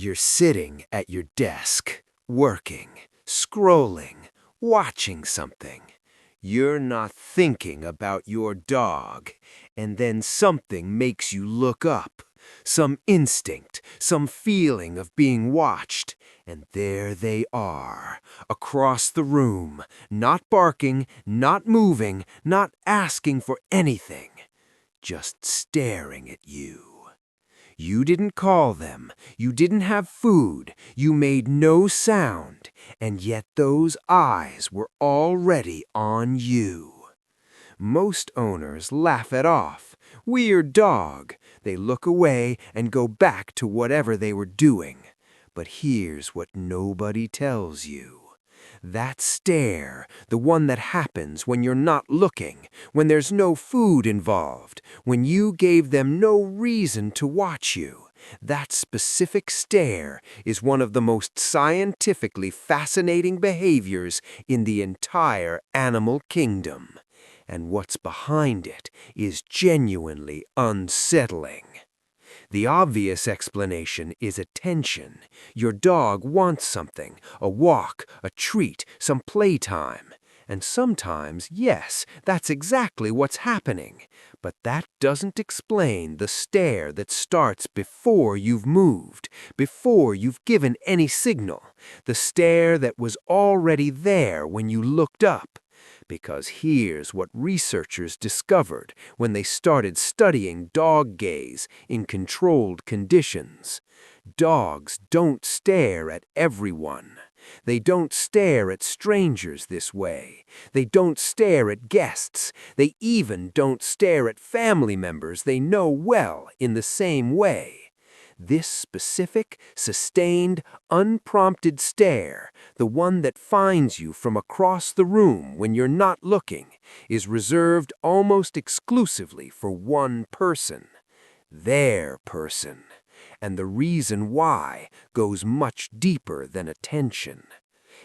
You're sitting at your desk, working, scrolling, watching something. You're not thinking about your dog, and then something makes you look up. Some instinct, some feeling of being watched, and there they are, across the room, not barking, not moving, not asking for anything, just staring at you. You didn't call them, you didn't have food, you made no sound, and yet those eyes were already on you. Most owners laugh it off. Weird dog. They look away and go back to whatever they were doing. But here's what nobody tells you. That stare, the one that happens when you're not looking, when there's no food involved, when you gave them no reason to watch you, that specific stare is one of the most scientifically fascinating behaviors in the entire animal kingdom. And what's behind it is genuinely unsettling. The obvious explanation is attention. Your dog wants something, a walk, a treat, some playtime. And sometimes, yes, that's exactly what's happening. But that doesn't explain the stare that starts before you've moved, before you've given any signal, the stare that was already there when you looked up. Because here's what researchers discovered when they started studying dog gaze in controlled conditions. Dogs don't stare at everyone. They don't stare at strangers this way. They don't stare at guests. They even don't stare at family members they know well in the same way. This specific, sustained, unprompted stare, the one that finds you from across the room when you're not looking, is reserved almost exclusively for one person. Their person. And the reason why goes much deeper than attention.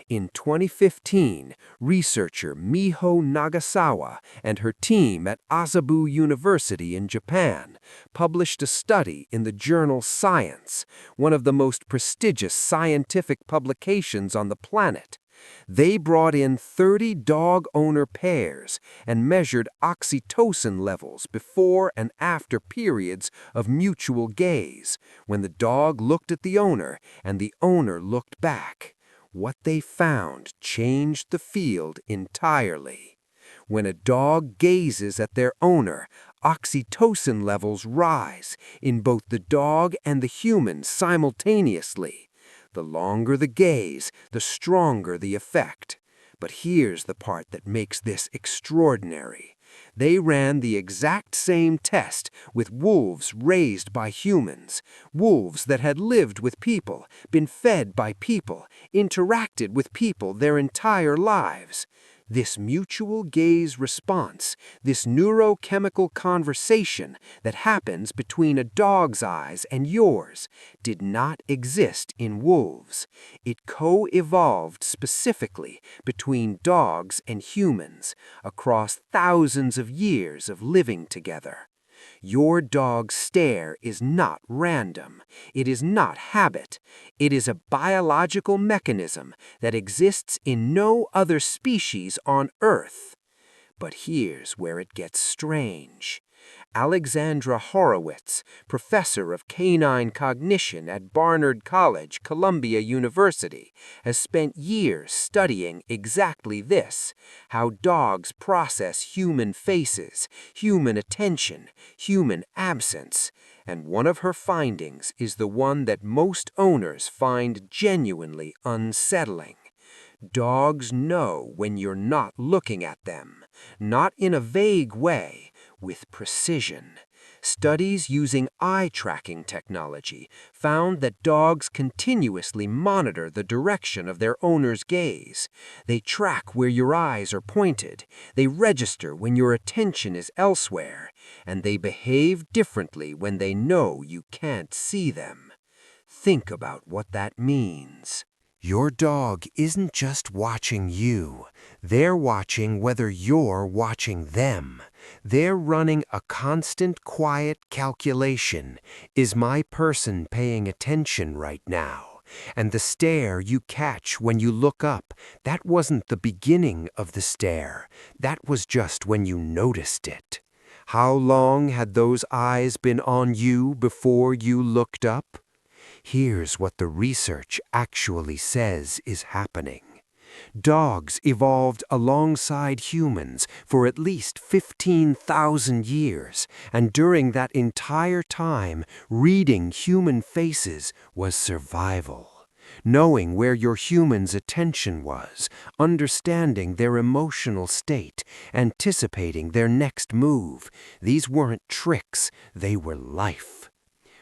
In 2015, researcher Miho Nagasawa and her team at Azabu University in Japan published a study in the journal Science, one of the most prestigious scientific publications on the planet. They brought in 30 dog owner pairs and measured oxytocin levels before and after periods of mutual gaze, when the dog looked at the owner and the owner looked back. What they found changed the field entirely. When a dog gazes at their owner, oxytocin levels rise in both the dog and the human simultaneously. The longer the gaze, the stronger the effect. But here's the part that makes this extraordinary. They ran the exact same test with wolves raised by humans, wolves that had lived with people, been fed by people, interacted with people their entire lives. This mutual gaze response, this neurochemical conversation that happens between a dog's eyes and yours, did not exist in wolves. It co-evolved specifically between dogs and humans across thousands of years of living together. Your dog's stare is not random. It is not habit. It is a biological mechanism that exists in no other species on Earth. But here's where it gets strange. Alexandra Horowitz, professor of canine cognition at Barnard College, Columbia University, has spent years studying exactly this, how dogs process human faces, human attention, human absence, and one of her findings is the one that most owners find genuinely unsettling. Dogs know when you're not looking at them, not in a vague way, with precision. Studies using eye-tracking technology found that dogs continuously monitor the direction of their owner's gaze. They track where your eyes are pointed, they register when your attention is elsewhere, and they behave differently when they know you can't see them. Think about what that means. Your dog isn't just watching you. They're watching whether you're watching them. They're running a constant, quiet calculation. Is my person paying attention right now? And the stare you catch when you look up, that wasn't the beginning of the stare. That was just when you noticed it. How long had those eyes been on you before you looked up? Here's what the research actually says is happening. Dogs evolved alongside humans for at least 15,000 years, and during that entire time, reading human faces was survival. Knowing where your human's attention was, understanding their emotional state, anticipating their next move, these weren't tricks, they were life.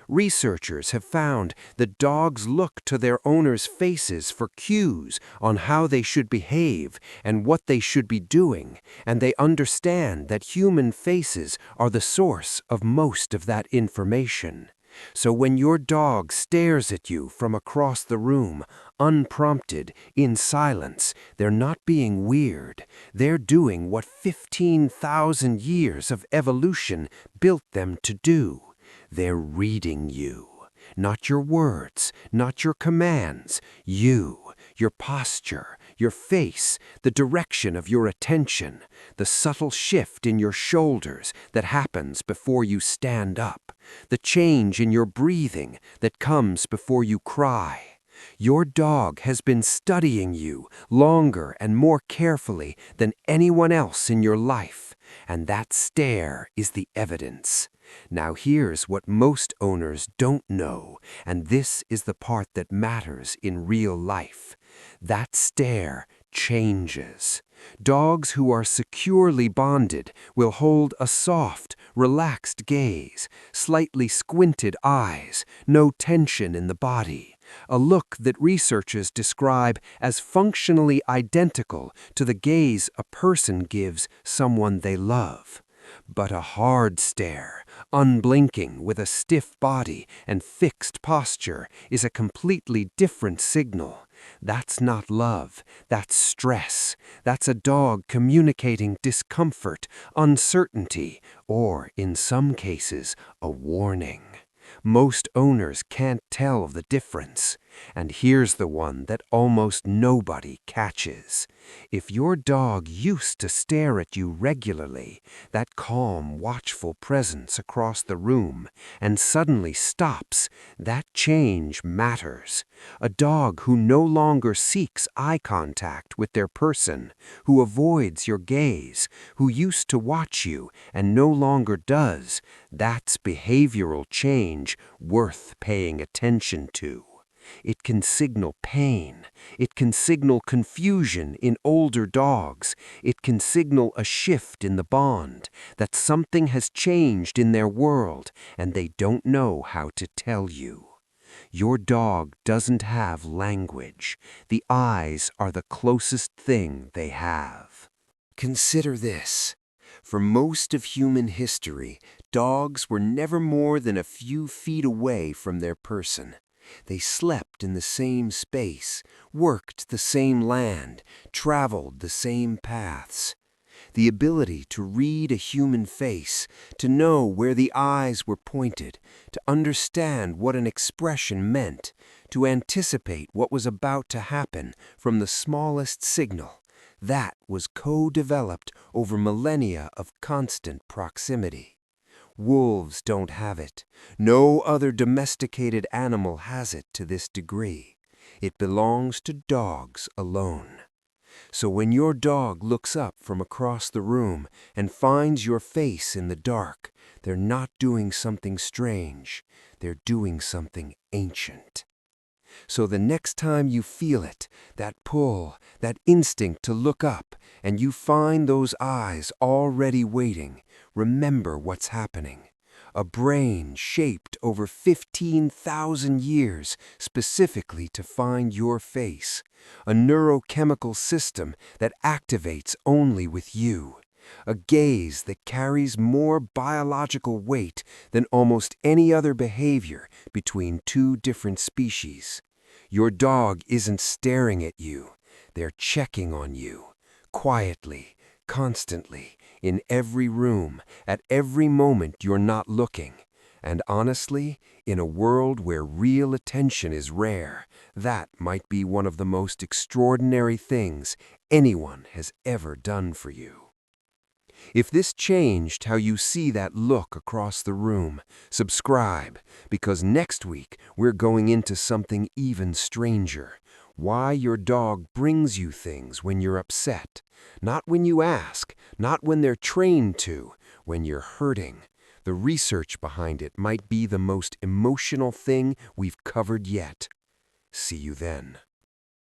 Researchers have found that dogs look to their owners' faces for cues on how they should behave and what they should be doing, and they understand that human faces are the source of most of that information. So when your dog stares at you from across the room, unprompted, in silence, they're not being weird. They're doing what 15,000 years of evolution built them to do. They're reading you. Not your words, not your commands. You, your posture, your face, the direction of your attention, the subtle shift in your shoulders that happens before you stand up, the change in your breathing that comes before you cry. Your dog has been studying you longer and more carefully than anyone else in your life, and that stare is the evidence. Now here's what most owners don't know, and this is the part that matters in real life. That stare changes. Dogs who are securely bonded will hold a soft, relaxed gaze, slightly squinted eyes, no tension in the body. A look that researchers describe as functionally identical to the gaze a person gives someone they love. But a hard stare, unblinking with a stiff body and fixed posture, is a completely different signal. That's not love, that's stress. That's a dog communicating discomfort, uncertainty, or, in some cases, a warning. Most owners can't tell the difference. And here's the one that almost nobody catches. If your dog used to stare at you regularly, that calm, watchful presence across the room, and suddenly stops, that change matters. A dog who no longer seeks eye contact with their person, who avoids your gaze, who used to watch you and no longer does, that's behavioral change worth paying attention to. It can signal pain. It can signal confusion in older dogs. It can signal a shift in the bond, that something has changed in their world and they don't know how to tell you. Your dog doesn't have language. The eyes are the closest thing they have. Consider this. For most of human history, dogs were never more than a few feet away from their person. They slept in the same space, worked the same land, traveled the same paths. The ability to read a human face, to know where the eyes were pointed, to understand what an expression meant, to anticipate what was about to happen from the smallest signal, that was co-developed over millennia of constant proximity. Wolves don't have it. No other domesticated animal has it to this degree. It belongs to dogs alone. So when your dog looks up from across the room and finds your face in the dark, they're not doing something strange. They're doing something ancient. So the next time you feel it, that pull, that instinct to look up, and you find those eyes already waiting, remember what's happening. A brain shaped over 15,000 years specifically to find your face. A neurochemical system that activates only with you. A gaze that carries more biological weight than almost any other behavior between two different species. Your dog isn't staring at you. They're checking on you. Quietly, constantly, in every room, at every moment you're not looking. And honestly, in a world where real attention is rare, that might be one of the most extraordinary things anyone has ever done for you. If this changed how you see that look across the room, subscribe, because next week we're going into something even stranger. Why your dog brings you things when you're upset. Not when you ask, not when they're trained to, when you're hurting. The research behind it might be the most emotional thing we've covered yet. See you then.